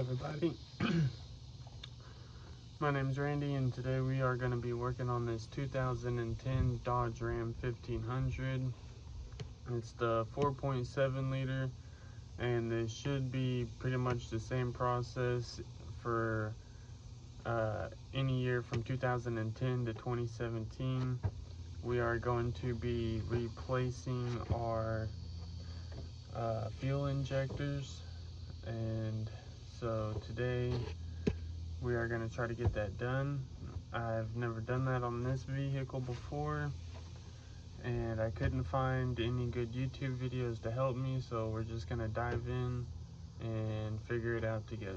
everybody. My name's Randy, and today we are going to be working on this 2010 Dodge Ram 1500. It's the 4.7 liter, and this should be pretty much the same process for any year from 2010 to 2017. We are going to be replacing our fuel injectors, and so today we are going to try to get that done. I've never done that on this vehicle before, and I couldn't find any good YouTube videos to help me, so we're just going to dive in and figure it out together.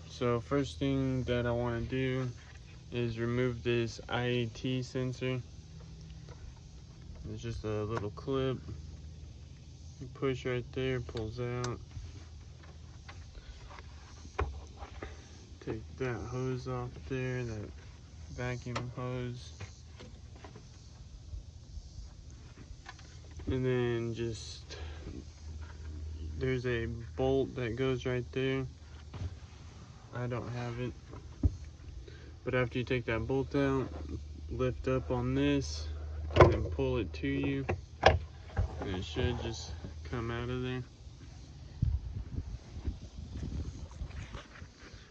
So first thing that I want to do is remove this IAT sensor. It's just a little clip. You push right there, pulls out. Take that hose off there, that vacuum hose. And then there's a bolt that goes right there. I don't have it. But after you take that bolt out, lift up on this and then pull it to you. And it should just come out of there.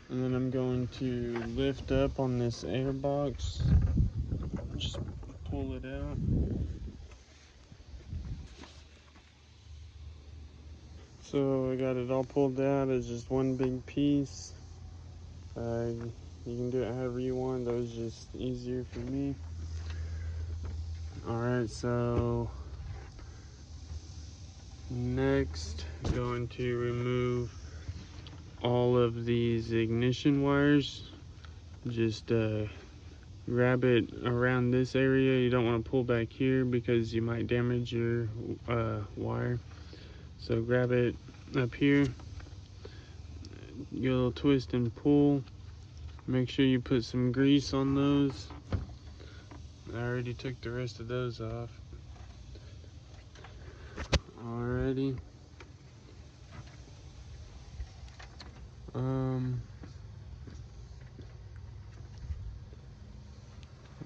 And then I'm going to lift up on this air box. Just pull it out. So I got it all pulled out. It's just one big piece. You can do it however you want. That was just easier for me. Alright, so next I'm going to remove all of these ignition wires. Just grab it around this area. You don't want to pull back here because you might damage your wire. So grab it up here, get a little twist and pull. Make sure you put some grease on those. I already took the rest of those off. Alrighty.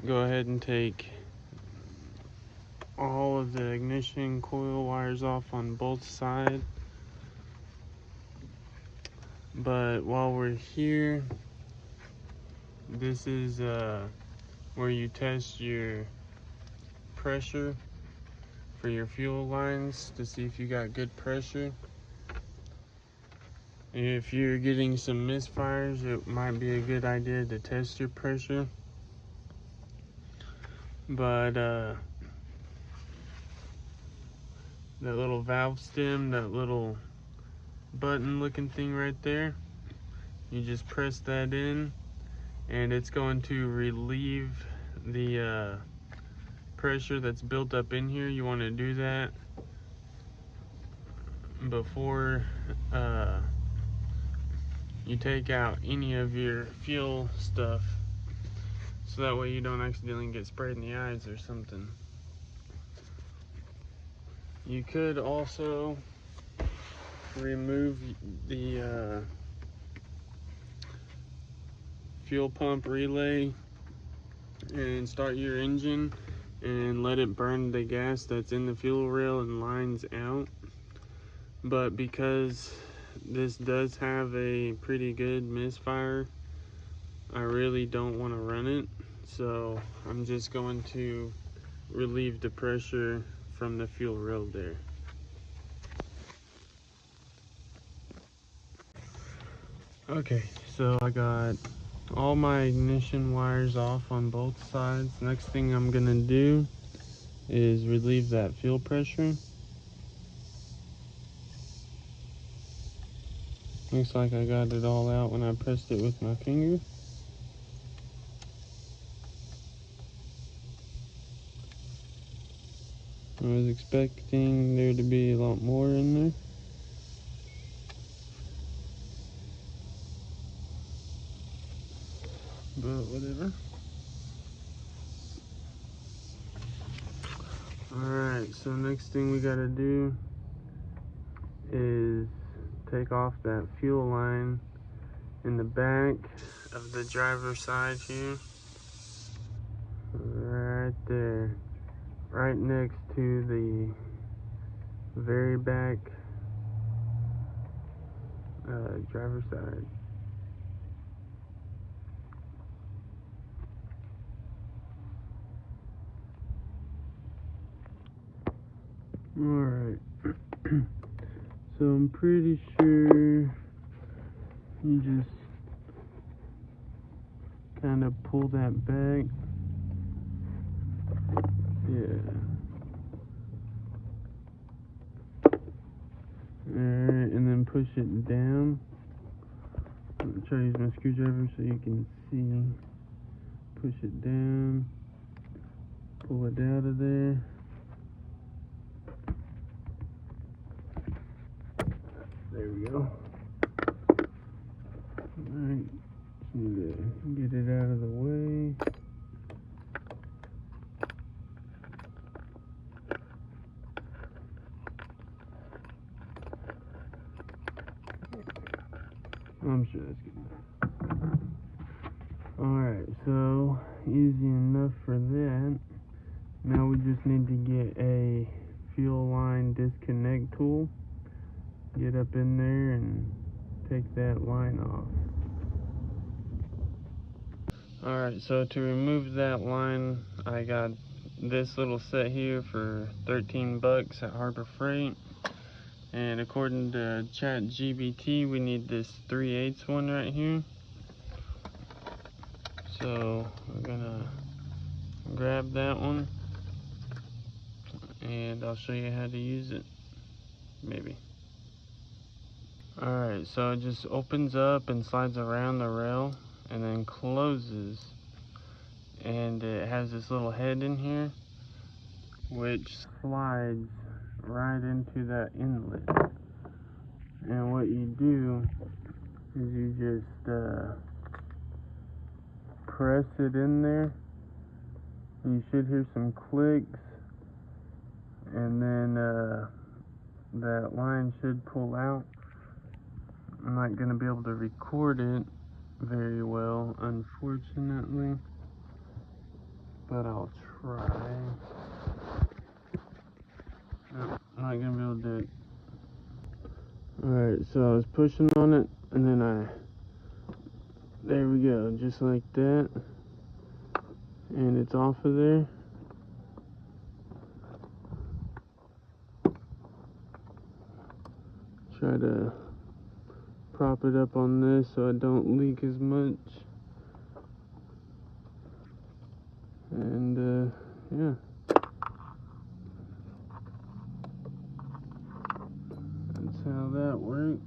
Go ahead and take all of the ignition coil wires off on both sides. But while we're here, this is where you test your pressure for your fuel lines to see if you got good pressure. If you're getting some misfires, it might be a good idea to test your pressure. But that little valve stem, that little button looking thing right there, you just press that in and it's going to relieve the pressure that's built up in here. You want to do that before you take out any of your fuel stuff, so that way you don't accidentally get sprayed in the eyes or something. You could also remove the fuel pump relay and start your engine and let it burn the gas that's in the fuel rail and lines out. But because this does have a pretty good misfire, I really don't want to run it, so I'm just going to relieve the pressure from the fuel rail there. Okay, so I got all my ignition wires off on both sides. Next thing I'm gonna do is relieve that fuel pressure. Looks like I got it all out when I pressed it with my finger. I was expecting there to be a lot more in there. But whatever. Alright, so next thing we gotta do take off that fuel line in the back of the driver's side here. Right there. Right next to the very back driver's side. Alright. So I'm pretty sure you just kind of pull that back. Yeah. Alright, and then push it down. I'm gonna try to use my screwdriver so you can see. Push it down. Pull it out of there. There we go. Alright, need to get it out of the way. I'm sure that's good enough. Alright, so easy enough for that. Now we just need to get a fuel line disconnect tool. Get up in there and take that line off. Alright, so to remove that line, I got this little set here for 13 bucks at Harbor Freight. And according to ChatGPT, we need this 3/8 one right here. So we're gonna grab that one and I'll show you how to use it, maybe. Alright, so it just opens up and slides around the rail and then closes. And it has this little head in here which slides right into that inlet. And what you do is you just press it in there. You should hear some clicks, and then that line should pull out. I'm not going to be able to record it very well, unfortunately, but I'll try. No, I'm not going to be able to do it. Alright, so I was pushing on it, and then there we go, just like that, and it's off of there. Try to prop it up on this so I don't leak as much. And yeah, that's how that works.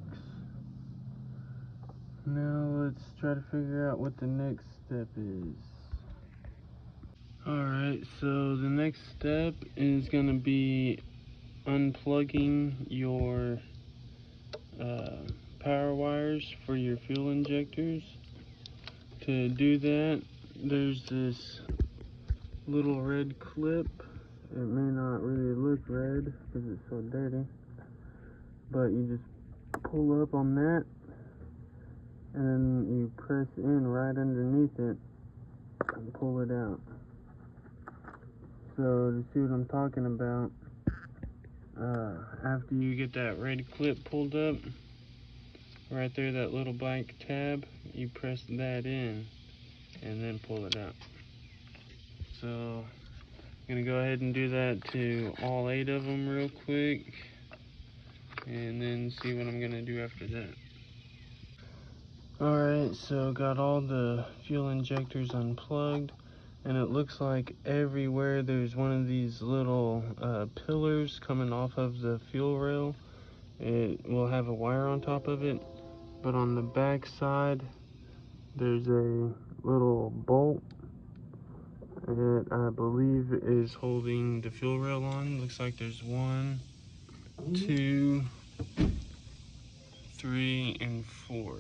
Now let's try to figure out what the next step is. Alright, so the next step is going to be unplugging your power wires for your fuel injectors. To do that, there's this little red clip. It may not really look red because it's so dirty, but you just pull up on that and then you press in right underneath it and pull it out. So to see what I'm talking about, after you get that red clip pulled up, right there, that little blank tab, you press that in and then pull it out. So I'm gonna go ahead and do that to all 8 of them real quick and then see what I'm gonna do after that. Alright, so got all the fuel injectors unplugged, and it looks like everywhere there's one of these little pillars coming off of the fuel rail. It will have a wire on top of it, but on the back side there's a little bolt that I believe is holding the fuel rail on. Looks like there's 1, 2, 3, and 4.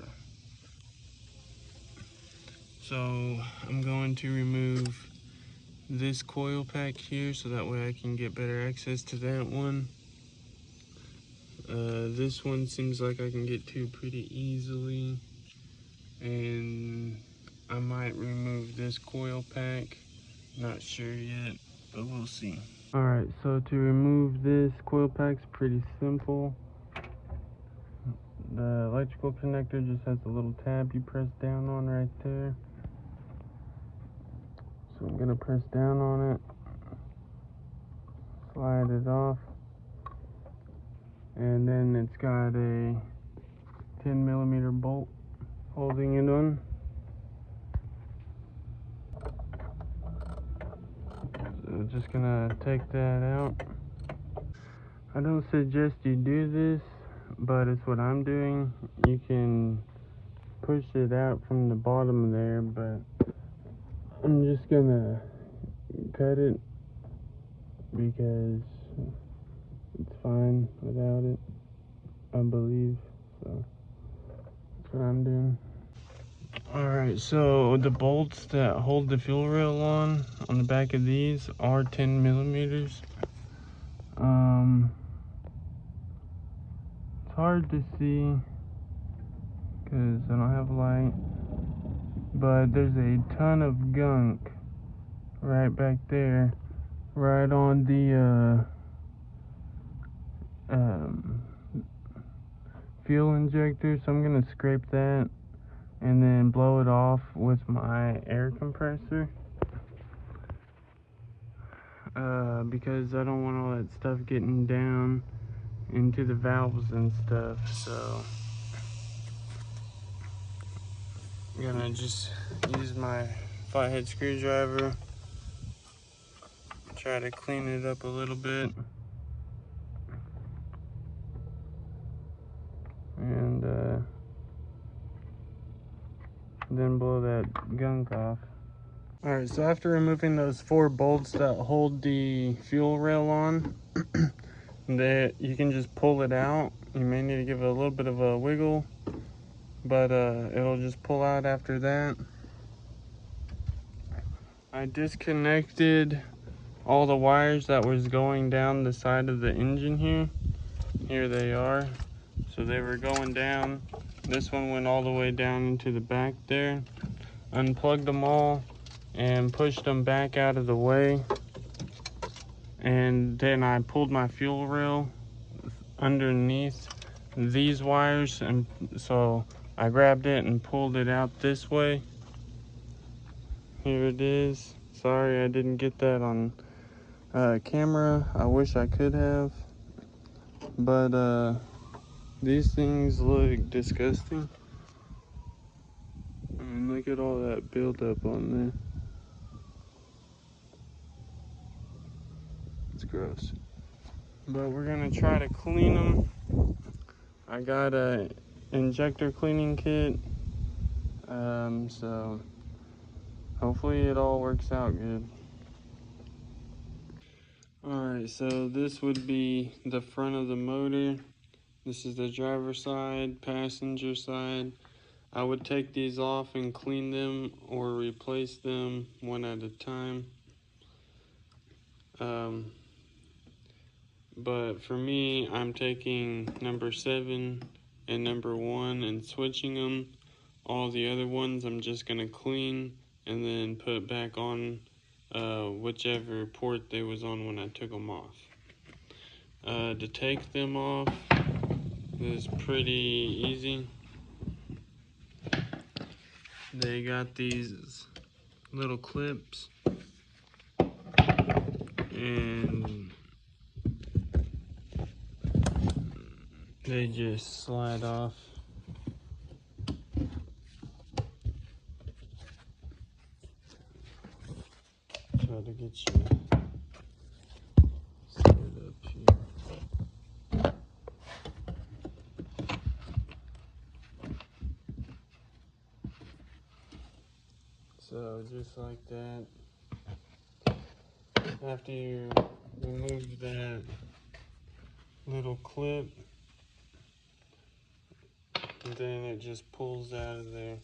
So I'm going to remove this coil pack here so that way I can get better access to that one. This one seems like I can get to pretty easily, and I might remove this coil pack. Not sure yet, but we'll see. Alright, so to remove this coil pack's pretty simple. The electrical connector just has a little tab you press down on right there. So I'm gonna press down on it, slide it off, and then it's got a 10mm bolt holding it on. So just gonna take that out. I don't suggest you do this, but it's what I'm doing. You can push it out from the bottom there, but I'm just gonna cut it because it's fine without it, I believe. So that's what I'm doing. Alright, so the bolts that hold the fuel rail on the back of these are 10mm. It's hard to see because I don't have light, but there's a ton of gunk right back there, right on the fuel injector. So I'm gonna scrape that and then blow it off with my air compressor, because I don't want all that stuff getting down into the valves and stuff. So I'm gonna just use my flathead screwdriver, try to clean it up a little bit, and then blow that gunk off. Alright, so after removing those 4 bolts that hold the fuel rail on, you can just pull it out. You may need to give it a little bit of a wiggle, but it'll just pull out after that. I disconnected all the wires that was going down the side of the engine here. Here they are. So they were going down. This one went all the way down into the back there. Unplugged them all and pushed them back out of the way. And then I pulled my fuel rail underneath these wires, and so I grabbed it and pulled it out this way. Here it is. Sorry I didn't get that on camera. I wish I could have, but these things look disgusting. I mean, look at all that buildup on there. It's gross. But we're gonna try to clean them. I got a injector cleaning kit, so hopefully it all works out good. Alright, so this would be the front of the motor. This is the driver's side, passenger side. I would take these off and clean them or replace them one at a time. But for me, I'm taking number 7 and number 1 and switching them. All the other ones I'm just gonna clean and then put back on whichever port they was on when I took them off. To take them off is pretty easy. They got these little clips, and they just slide off. Try to get you set up here. So just like that. After you remove that little clip, then it just pulls out of there.